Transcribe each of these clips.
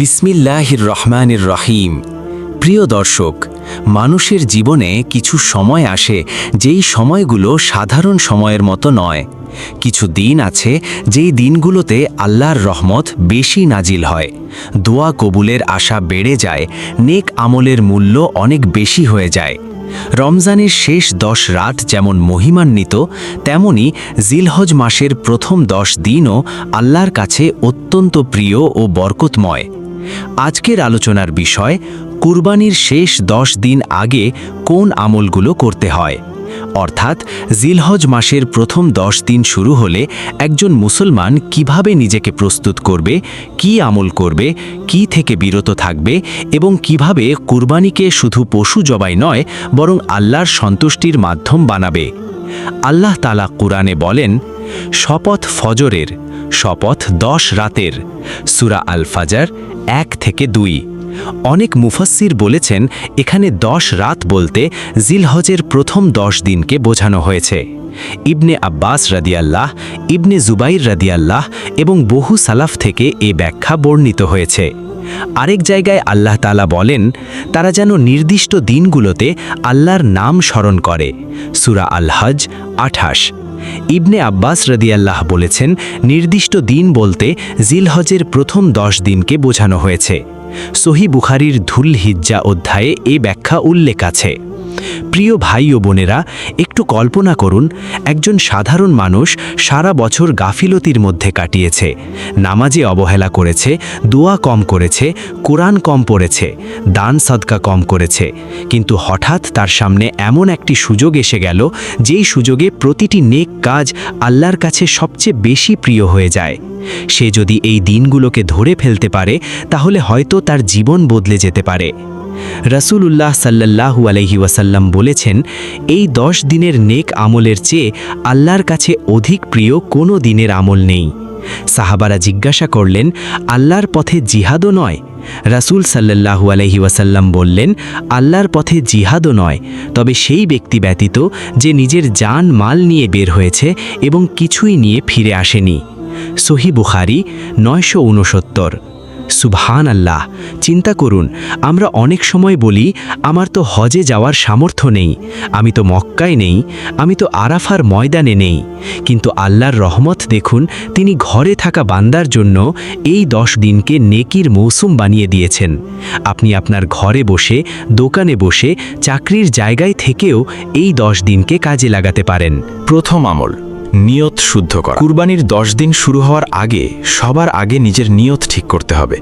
বিসমিল্লাহির রহমানির রহিম। প্রিয় দর্শক, মানুষের জীবনে কিছু সময় আসে যেই সময়গুলো সাধারণ সময়ের মতো নয়। কিছু দিন আছে যেই দিনগুলোতে আল্লাহর রহমত বেশি নাজিল হয়, দোয়া কবুলের আশা বেড়ে যায়, নেক আমলের মূল্য অনেক বেশি হয়ে যায়। রমজানের শেষ 10 রাত যেমন মহিমান্বিত, তেমনি জিলহজ মাসের প্রথম 10 দিনও আল্লাহর কাছে অত্যন্ত প্রিয় ও বরকতময়। আজকের আলোচনার বিষয়, কুরবানির শেষ 10 দিন আগে কোন আমলগুলো করতে হয়। অর্থাৎ জিলহজ মাসের প্রথম 10 দিন শুরু হলে একজন মুসলমান কিভাবে নিজেকে প্রস্তুত করবে, কি আমল করবে, কি থেকে বিরত থাকবে এবং কিভাবে কুরবানিকে শুধু পশু জবাই নয় বরং আল্লাহর সন্তুষ্টির মাধ্যম বানাবে। আল্লাহ তাআলা কুরআনে বলেন, শপথ ফজরের, শপথ 10 রাতের। সূরা আল ফাজর 1 থেকে 2। অনেক মুফাসসির বলেছেন এখানে 10 রাত বলতে জিলহজের প্রথম 10 দিনকে বোঝানো হয়েছে। ইবনে আব্বাস রাদিয়াল্লাহ, ইবনে জুবাইর রাদিয়াল্লাহ এবং বহু সালাফ থেকে এ ব্যাখ্যা বর্ণিত হয়েছে। আরেক জায়গায় আল্লাহ তাআলা বলেন, তারা যেন নির্দিষ্ট দিনগুলোতে আল্লাহর নাম স্মরণ করে। সূরা আল হজ 28। ইবনে আব্বাস রাদিয়াল্লাহ বলেছেন, নির্দিষ্ট দিন বলতে জিলহজের প্রথম 10 দিনকে বোঝানো হয়েছে। সহিহ বুখারীর ধুল হিজ্জা অধ্যায়ে এ ব্যাখ্যা উল্লেখ আছে। প্রিয় ভাই ও বোনেরা, একটু কল্পনা করুন, একজন সাধারণ মানুষ সারা বছর গাফিলতির মধ্যে কাটিয়েছে, নামাজে অবহেলা করেছে, দোয়া কম করেছে, কোরআন কম পড়েছে, দান সদকা কম করেছে, কিন্তু হঠাৎ তার সামনে এমন একটি সুযোগ এসে গেল যেই সুযোগে প্রতিটি নেক কাজ আল্লাহর কাছে সবচেয়ে বেশি প্রিয় হয়ে যায়। সে যদি এই দিনগুলোকে ধরে ফেলতে পারে তাহলে হয়তো তার জীবন বদলে যেতে পারে। রাসূলুল্লাহ সাল্লাল্লাহু আলাইহি ওয়াসাল্লাম বলেছেন, এই 10 দিনের নেক আমলের চেয়ে আল্লাহর কাছে অধিক প্রিয় কোনো দিনের আমল নেই। সাহাবারা জিজ্ঞাসা করলেন, আল্লাহর পথে জিহাদও নয়? রাসূল সাল্লাল্লাহু আলাইহি ওয়াসাল্লাম বললেন, আল্লাহর পথে জিহাদও নয়, তবে সেই ব্যক্তি ব্যতীত যে নিজের জান মাল নিয়ে বের হয়েছে এবং কিছুই নিয়ে ফিরে আসেনি। সহিহ বুখারী 969। সুবহান আল্লাহ! চিন্তা করুন, আমরা অনেক সময় বলি, আমার তো হজে যাওয়ার সামর্থ্য নেই, আমি তো মক্কায় নেই, আমি তো আরাফার ময়দানে নেই। কিন্তু আল্লাহর রহমত দেখুন, তিনি ঘরে থাকা বান্দার জন্য এই 10 দিনকে নেকির মৌসুম বানিয়ে দিয়েছেন। আপনি আপনার ঘরে বসে, দোকানে বসে, চাকরির জায়গায় থেকেও এই 10 দিনকে কাজে লাগাতে পারেন। প্রথম আমল, নিয়ত শুদ্ধ করা। কুরবানির 10 দিন শুরু হওয়ার আগে সবার আগে নিজের নিয়ত ঠিক করতে হবে।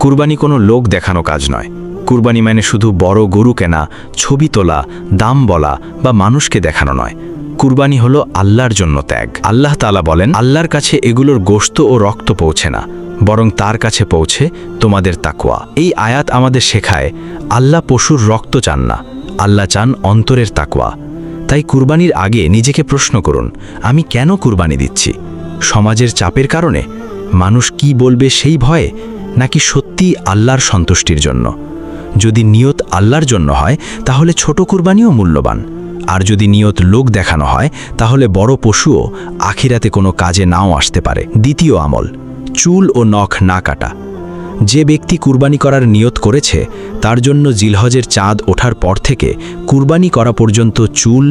কুরবানি কোনো লোক দেখানো কাজ নয়। কুরবানি মানে শুধু বড় গরু কেনা, ছবি তোলা, দাম বলা বা মানুষকে দেখানো নয়। কুরবানি হলো আল্লাহর জন্য ত্যাগ। আল্লাহ তাআলা বলেন, আল্লাহর কাছে এগুলোর গোশত ও রক্ত পৌঁছে না, বরং তার কাছে পৌঁছে তোমাদের তাকওয়া। এই আয়াত আমাদের শেখায়, আল্লাহ পশুর রক্ত চান না, আল্লাহ চান অন্তরের তাকওয়া। তাই কুরবানির আগে নিজেকে প্রশ্ন করুন, আমি কেন কুরবানি দিচ্ছি? সমাজের চাপের কারণে, মানুষ কি বলবে সেই ভয়ে, নাকি সত্যি আল্লাহর সন্তুষ্টির জন্য? যদি নিয়ত আল্লাহর জন্য হয় তাহলে ছোট কুরবানিও মূল্যবান, আর যদি নিয়ত লোক দেখানো হয় তাহলে বড় পশুও আখিরাতে কোনো কাজে নাও আসতে পারে। দ্বিতীয় আমল, চুল ও নখ না কাটা। যে ব্যক্তি কুরবানি করার নিয়ত করেছে তার জন্য জিলহজের চাঁদ ওঠার পর থেকে কুরবানি করা পর্যন্ত চুল,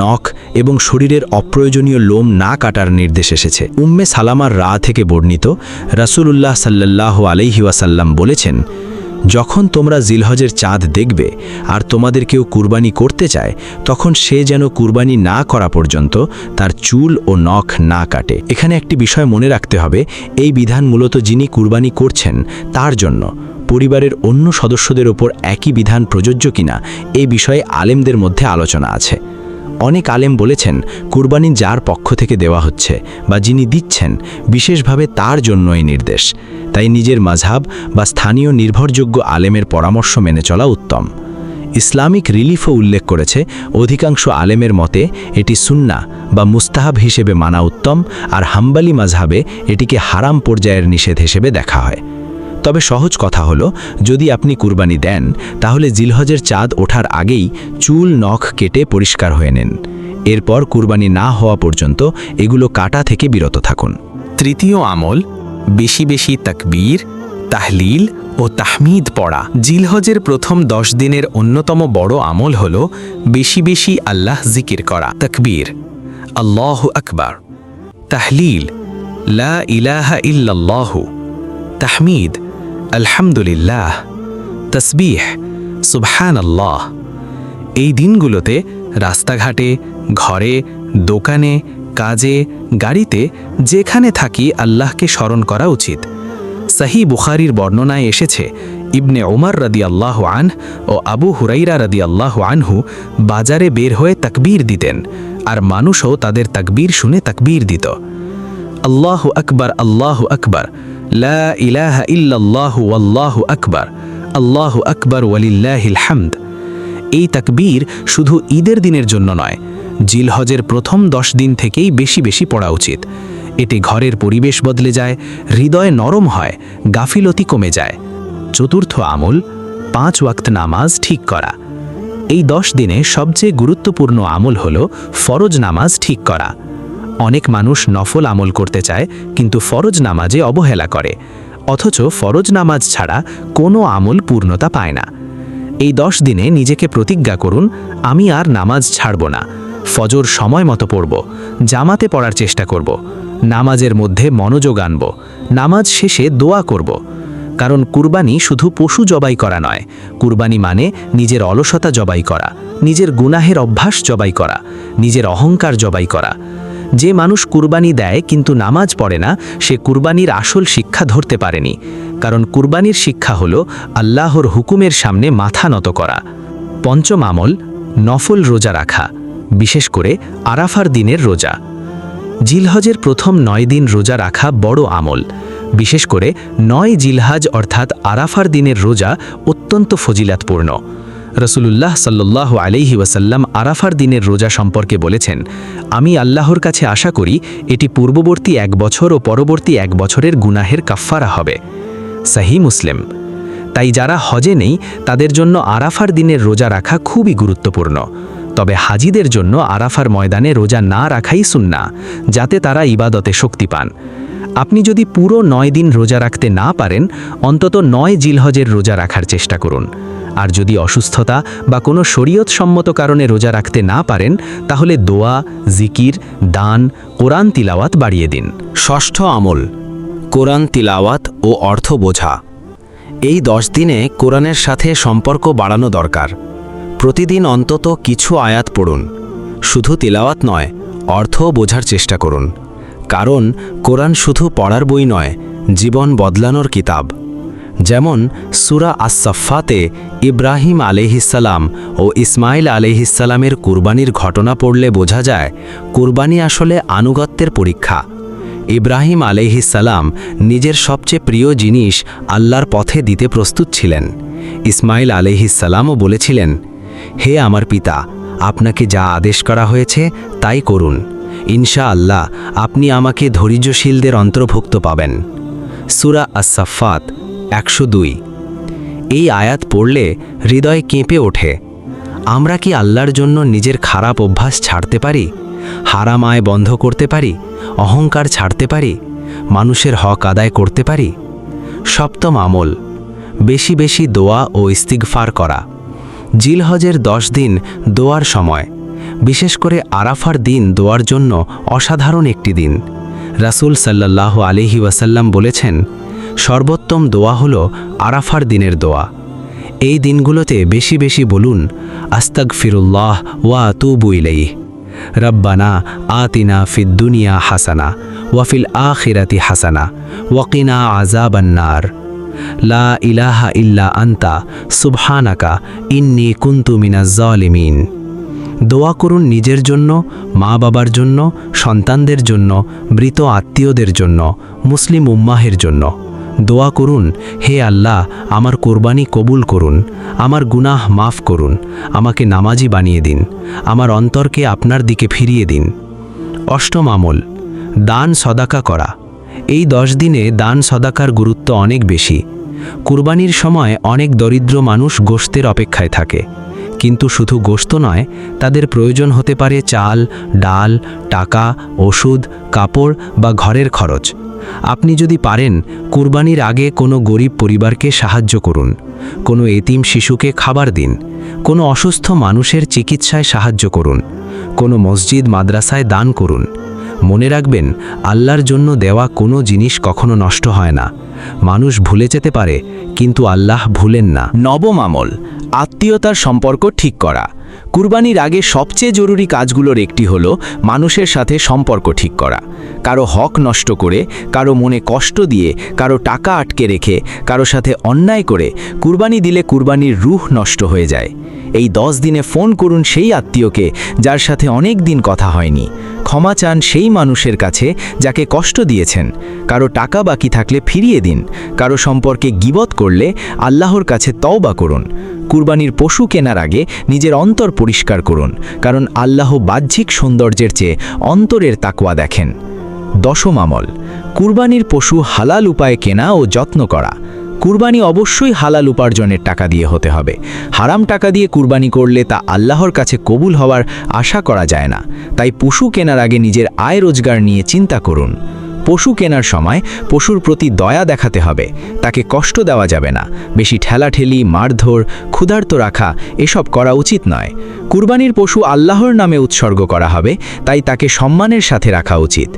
নখ এবং শরীরের অপ্রয়োজনীয় লোম না কাটার নির্দেশ এসেছে। উম্মে সালামার থেকে বর্ণিত, রাসূলুল্লাহ সাল্লাল্লাহু আলাইহি ওয়াসাল্লাম বলেছেন, যখন তোমরা জিলহজের চাঁদ দেখবে আর তোমাদের কেউ কুরবানি করতে চায়, তখন সে যেন কুরবানি না করা পর্যন্ত তার চুল ও নখ না কাটে। এখানে একটি বিষয় মনে রাখতে হবে, এই বিধান মূলত যিনি কুরবানি করছেন তার জন্য। পরিবারের অন্য সদস্যদের ওপর একই বিধান প্রযোজ্য কিনা এই বিষয়ে আলেমদের মধ্যে আলোচনা আছে। অনেক আলেম বলেছেন, কুরবানি যার পক্ষ থেকে দেওয়া হচ্ছে বা যিনি দিচ্ছেন, বিশেষভাবে তার জন্য এই নির্দেশ। তাই নিজের মাযহাব বা স্থানীয় নির্ভরযোগ্য আলেমের পরামর্শ মেনে চলা উত্তম। ইসলামিক রিলিফও উল্লেখ করেছে, অধিকাংশ আলেমের মতে এটি সুন্নাহ বা মুস্তাহাব হিসেবে মানা উত্তম, আর হাম্বলি মাযহাবে এটিকে হারাম পর্যায়ের নিষেধ হিসেবে দেখা হয়। তবে সহজ কথা হলো, যদি আপনি কুরবানি দেন তাহলে জিলহজের চাঁদ ওঠার আগেই চুল নখ কেটে পরিষ্কার হয়ে নেন। এরপর কুরবানি না হওয়া পর্যন্ত এগুলো কাটা থেকে বিরত থাকুন। তৃতীয় আমল, বেশি বেশি তাকবীর, তাহলিল ও তাহমিদ পড়া। জিলহজের প্রথম 10 দিনের অন্যতম বড় আমল হল বেশি বেশি আল্লাহ জিকির করা। তাকবীর, আল্লাহু আকবার, তাহলিল, লা ইলাহা ইল্লাল্লাহু, তাহমিদ, আলহামদুলিল্লাহ, তাসবিহ, সুবহানাল্লাহ। এই দিনগুলোতে রাস্তাঘাটে, ঘরে, দোকানে, কাজে, গাড়িতে যেখানে থাকি আল্লাহকে স্মরণ করা উচিত। সহি বুখারীর বর্ণনায় এসেছে, ইবনে ওমর রাদিয়াল্লাহু আনহু ও আবু হুরাইরা রাদিয়াল্লাহু আনহু বাজারে বের হয়ে তাকবীর দিতেন, আর মানুষও তাদের তাকবীর শুনে তাকবীর দিত। আল্লাহু আকবার, আল্লাহু আকবার, লা ইলাহা ইল্লাল্লাহু আল্লাহু আকবার, আল্লাহু আকবার ওয়ালিল্লাহিল হামদ। এই তাকবীর শুধু ঈদের দিনের জন্য নয়, জিলহজের প্রথম 10 দিন থেকেই বেশি বেশি পড়া উচিত। এতে ঘরের পরিবেশ বদলে যায়, হৃদয় নরম হয়, গাফিলতি কমে যায়। চতুর্থ আমল, 5 ওয়াক্ত নামাজ ঠিক করা। এই 10 দিনে সবচেয়ে গুরুত্বপূর্ণ আমল হল ফরজ নামাজ ঠিক করা। অনেক মানুষ নফল আমল করতে চায় কিন্তু ফরজ নামাজে অবহেলা করে, অথচ ফরজ নামাজ ছাড়া কোনো আমল পূর্ণতা পায় না। এই 10 দিনে নিজেকে প্রতিজ্ঞা করুন, আমি আর নামাজ ছাড়ব না। ফজর সময় মতো পড়ব, জামাতে পড়ার চেষ্টা করব, নামাজের মধ্যে মনোযোগ আনব, নামাজ শেষে দোয়া করব। কারণ কুরবানি শুধু পশু জবাই করা নয়, কুরবানি মানে নিজের অলসতা জবাই করা, নিজের গুনাহের অভ্যাস জবাই করা, নিজের অহংকার জবাই করা। যে মানুষ কুরবানি দেয় কিন্তু নামাজ পড়ে না, সে কুরবানির আসল শিক্ষা ধরতে পারেনি। কারণ কুরবানির শিক্ষা হলো আল্লাহর হুকুমের সামনে মাথা নত করা। পঞ্চম আমল, নফল রোজা রাখা, বিশেষ করে আরাফার দিনের রোজা। জিলহজের প্রথম 9 দিন রোজা রাখা বড় আমল। বিশেষ করে 9 জিলহজ অর্থাৎ আরাফার দিনের রোজা অত্যন্ত ফজিলাতপূর্ণ। রাসূলুল্লাহ সাল্লাল্লাহু আলাইহি ওয়াসাল্লাম আরাফার দিনের রোজা সম্পর্কে বলেছেন, আমি আল্লাহর কাছে আশা করি এটি পূর্ববর্তী 1 বছর ও পরবর্তী 1 বছরের গুনাহের কাফফারা হবে। সহিহ মুসলিম। তাই যারা হজে নেই তাদের জন্য আরাফার দিনের রোজা রাখা খুবই গুরুত্বপূর্ণ। তবে হাজিদের জন্য আরাফার ময়দানে রোজা না রাখাই সুন্নাহ, যাতে তারা ইবাদতে শক্তি পান। আপনি যদি পুরো 9 দিন রোজা রাখতে না পারেন, অন্তত 9 জিলহজের রোজা রাখার চেষ্টা করুন। আর যদি অসুস্থতা বা কোনো শরীয়ত সম্মত কারণে রোজা রাখতে না পারেন, তাহলে দোয়া, জিকির, দান, কোরআন তিলাওয়াত বাড়িয়ে দিন। ষষ্ঠ আমল, কোরআন তিলাওয়াত ও অর্থ বোঝা। এই 10 দিনে কোরআনের সাথে সম্পর্ক বাড়ানো দরকার। প্রতিদিন অন্তত কিছু আয়াত পড়ুন। শুধু তিলাওয়াত নয়, অর্থও বোঝার চেষ্টা করুন। কারণ কোরআন শুধু পড়ার বই নয়, জীবন বদলানোর কিতাব। যেমন সূরা আস-সাফফাতে ইব্রাহিম আলাইহিসসালাম ও ইসমাইল আলাইহিসসালামের কুরবানির ঘটনা পড়লে বোঝা যায় কুরবানি আসলে আনুগত্যের পরীক্ষা। ইব্রাহিম আলাইহিসসালাম নিজের সবচেয়ে প্রিয় জিনিস আল্লাহর পথে দিতে প্রস্তুত ছিলেন। ইসমাইল আলাইহিসসালামও বলেছিলেন, হে আমার পিতা, আপনাকে যা আদেশ করা হয়েছে তাই করুন। ইনশাআল্লাহ আপনি আমাকে ধৈর্যশীলদের অন্তর্ভুক্ত পাবেন। সূরা আস-সাফফাত 102। এই আয়াত পড়লে হৃদয় কেঁপে ওঠে। আমরা কি আল্লাহর জন্য নিজের খারাপ অভ্যাস ছাড়তে পারি? হারাম আয় বন্ধ করতে পারি? অহংকার ছাড়তে পারি? মানুষের হক আদায় করতে পারি? সপ্তম আমল, বেশি বেশি দোয়া ও ইস্তিগফার করা। জিলহজের 10 দিন দোয়ার সময়, বিশেষ করে আরাফার দিন দোয়ার জন্য অসাধারণ একটি দিন। রাসূল সাল্লাল্লাহু আলাইহি ওয়াসাল্লাম বলেছেন, সর্বোত্তম দোয়া হলো আরাফার দিনের দোয়া। এই দিনগুলোতে বেশি বেশি বলুন, আস্তাগফিরুল্লাহ ওয়া আতুবু ইলাইহি, রব্বানা আতিনা ফিদ দুনিয়া হাসানা ওয়া ফিল আখিরাতি হাসানা ওয়া কিনা আযাবান নার, লা ইলাহা ইল্লা আনতা সুবহানাকা ইন্নী কুনতু মিনাজ জালিমিন। দোয়া করুন নিজের জন্য, মা বাবার জন্য, সন্তানদের জন্য, মৃত আত্মীয়দের জন্য, মুসলিম উম্মাহের জন্য। দোয়া করুন, হে আল্লাহ, আমার কোরবানি কবুল করুন, আমার গুনাহ মাফ করুন, আমাকে নামাজি বানিয়ে দিন, আমার অন্তরকে আপনার দিকে ফিরিয়ে দিন। অষ্টম আমল, দান সদাকা করা। এই 10 দিনে দান সদাকার গুরুত্ব অনেক বেশি। কুরবানির সময় অনেক দরিদ্র মানুষ গোশতের অপেক্ষায় থাকে, কিন্তু শুধু গোশত নয়, তাদের প্রয়োজন হতে পারে চাল, ডাল, টাকা, ওষুধ, কাপড় বা ঘরের খরচ। আপনি যদি পারেন কুরবানির আগে কোনো গরিব পরিবারকে সাহায্য করুন, কোনো এতিম শিশুকে খাবার দিন, কোনো অসুস্থ মানুষের চিকিৎসায় সাহায্য করুন, কোনো মসজিদ মাদ্রাসায় দান করুন। মনে রাখবেন, আল্লাহর জন্য দেওয়া কোনো জিনিস কখনো নষ্ট হয় না। মানুষ ভুলে যেতে পারে, কিন্তু আল্লাহ ভুলেন না। নবম আমল, আত্মীয়তার সম্পর্ক ঠিক করা। কুরবানির আগে সবচেয়ে জরুরি কাজগুলোর একটি হলো মানুষের সাথে সম্পর্ক ঠিক করা। কারো হক নষ্ট করে, কারো মনে কষ্ট দিয়ে, কারো টাকা আটকে রেখে, কারো সাথে অন্যায় করে কুরবানি দিলে কুরবানির রূহ নষ্ট হয়ে যায়। এই 10 দিনে ফোন করুন সেই আত্মীয়কে যার সাথে অনেক দিন কথা হয়নি। ক্ষমা চান সেই মানুষের কাছে যাকে কষ্ট দিয়েছেন। কারো টাকা বাকি থাকলে ফিরিয়ে দিন। কারো সম্পর্কে গীবত করলে আল্লাহর কাছে তওবা করুন। কুরবানির পশু কেনার আগে নিজের অন্তর পরিষ্কার করুন, কারণ আল্লাহ বাহ্যিক সৌন্দর্যের চেয়ে অন্তরের তাকওয়া দেখেন। দশম আমল, কুরবানির পশু হালাল উপায়ে কেনা ও যত্ন করা। কুরবানি অবশ্যই হালাল উপার্জনের টাকা দিয়ে হতে হবে। হারাম টাকা দিয়ে কুরবানি করলে তা আল্লাহর কাছে কবুল হওয়ার আশা করা যায় না। তাই পশু কেনার আগে নিজের আয় রোজগার নিয়ে চিন্তা করুন। পশু কেনার সময় পশুর প্রতি দয়া দেখাতে হবে, তাকে কষ্ট দেওয়া যাবে না। বেশি ঠেলাঠেলি, মারধর, ক্ষুধার্ত রাখা এসব করা উচিত নয়। কুরবানির পশু আল্লাহর নামে উৎসর্গ করা হবে, তাই তাকে সম্মানের সাথে রাখা উচিত।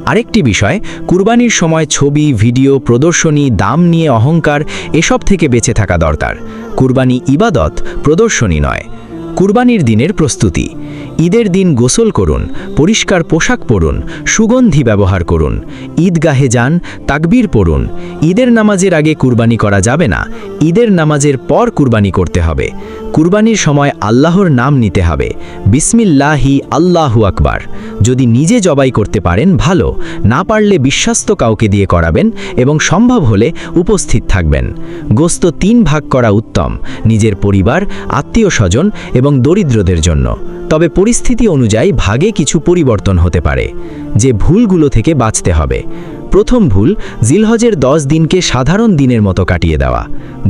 আরেকটি বিষয়, কুরবানির সময় ছবি, ভিডিও, প্রদর্শনী, দাম নিয়ে অহংকার এসব থেকে বেঁচে থাকা দরকার। কুরবানি ইবাদত, প্রদর্শনী নয়। কুরবানির দিনের প্রস্তুতি। ঈদের দিন গোসল করুন, পরিষ্কার পোশাক পরুন, সুগন্ধি ব্যবহার করুন, ঈদগাহে যান, তাকবীর পড়ুন। ঈদের নামাজের আগে কুরবানি করা যাবে না, ঈদের নামাজের পর কুরবানি করতে হবে। কুরবানির সময় আল্লাহর নাম নিতে হবে, বিসমিল্লাহি আল্লাহু আকবার। যদি নিজে জবাই করতে পারেন ভালো, না পারলে বিশ্বস্ত কাউকে দিয়ে করাবেন এবং সম্ভব হলে উপস্থিত থাকবেন। গোস্ত 3 ভাগ করা উত্তম, নিজের পরিবার, আত্মীয় স্বজন এবং দরিদ্রদের জন্য। তবে পরিস্থিতি অনুযায়ী ভাগে কিছু পরিবর্তন হতে পারে। যে ভুলগুলো থেকে বাঁচতে হবে: প্রথম ভুল, জিলহজের 10 দিনকে সাধারণ দিনের মতো কাটিয়ে দেওয়া।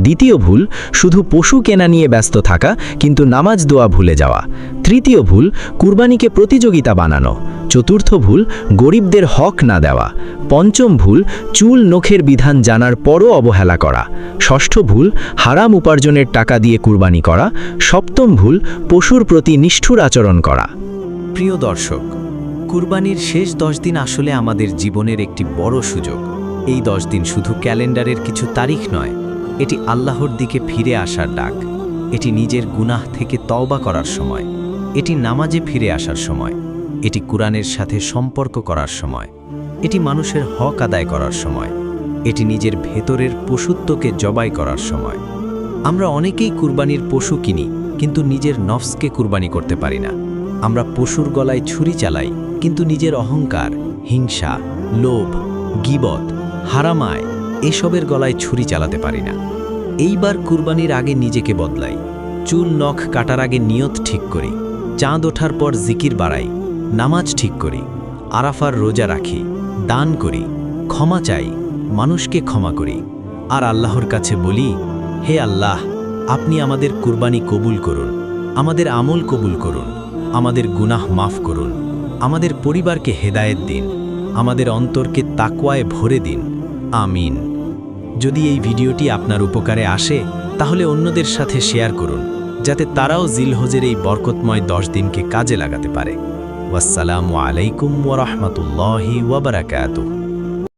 দ্বিতীয় ভুল, শুধু পশু কেনা নিয়ে ব্যস্ত থাকা কিন্তু নামাজ দোয়া ভুলে যাওয়া। তৃতীয় ভুল, কুরবানিকে প্রতিযোগিতা বানানো। চতুর্থ ভুল, গরিবদের হক না দেওয়া। পঞ্চম ভুল, চুল নখের বিধান জানার পরও অবহেলা করা। ষষ্ঠ ভুল, হারাম উপার্জনের টাকা দিয়ে কুরবানি করা। সপ্তম ভুল, পশুর প্রতি নিষ্ঠুর আচরণ করা। প্রিয় দর্শক, কুরবানির শেষ 10 দিন আসলে আমাদের জীবনের একটি বড় সুযোগ। এই 10 দিন শুধু ক্যালেন্ডারের কিছু তারিখ নয়, এটি আল্লাহর দিকে ফিরে আসার ডাক। এটি নিজের গুনাহ থেকে তওবা করার সময়, এটি নামাজে ফিরে আসার সময়, এটি কুরআনের সাথে সম্পর্ক করার সময়, এটি মানুষের হক আদায় করার সময়, এটি নিজের ভেতরের পশুত্বকে জবাই করার সময়। আমরা অনেকেই কুরবানির পশু কিনি, কিন্তু নিজের নফসকে কুরবানি করতে পারি না। আমরা পশুর গলায় ছুরি চালাই, কিন্তু নিজের অহংকার, হিংসা, লোভ, গীবত, হারামায় এসবের গলায় ছুরি চালাতে পারি না। এইবার কুরবানির আগে নিজেকে বদলাই। চুল নখ কাটার আগে নিয়ত ঠিক করি, চাঁদ ওঠার পর জিকির বাড়াই, নামাজ ঠিক করি, আরাফার রোজা রাখি, দান করি, ক্ষমা চাই, মানুষকে ক্ষমা করি, আর আল্লাহর কাছে বলি, হে আল্লাহ, আপনি আমাদের কুরবানি কবুল করুন, আমাদের আমল কবুল করুন, আমাদের গুনাহ মাফ করুন, আমাদের পরিবারকে হেদায়েত দিন, আমাদের অন্তরকে তাকওয়ায় ভরে দিন। আমিন। যদি এই ভিডিওটি আপনার উপকারে আসে, তাহলে অন্যদের সাথে শেয়ার করুন, যাতে তারাও জিলহজের এই বরকতময় 10 দিনকে কাজে লাগাতে পারে। ওয়াসসালামু আলাইকুম ওয়া রাহমাতুল্লাহি ওয়া বারাকাতুহু।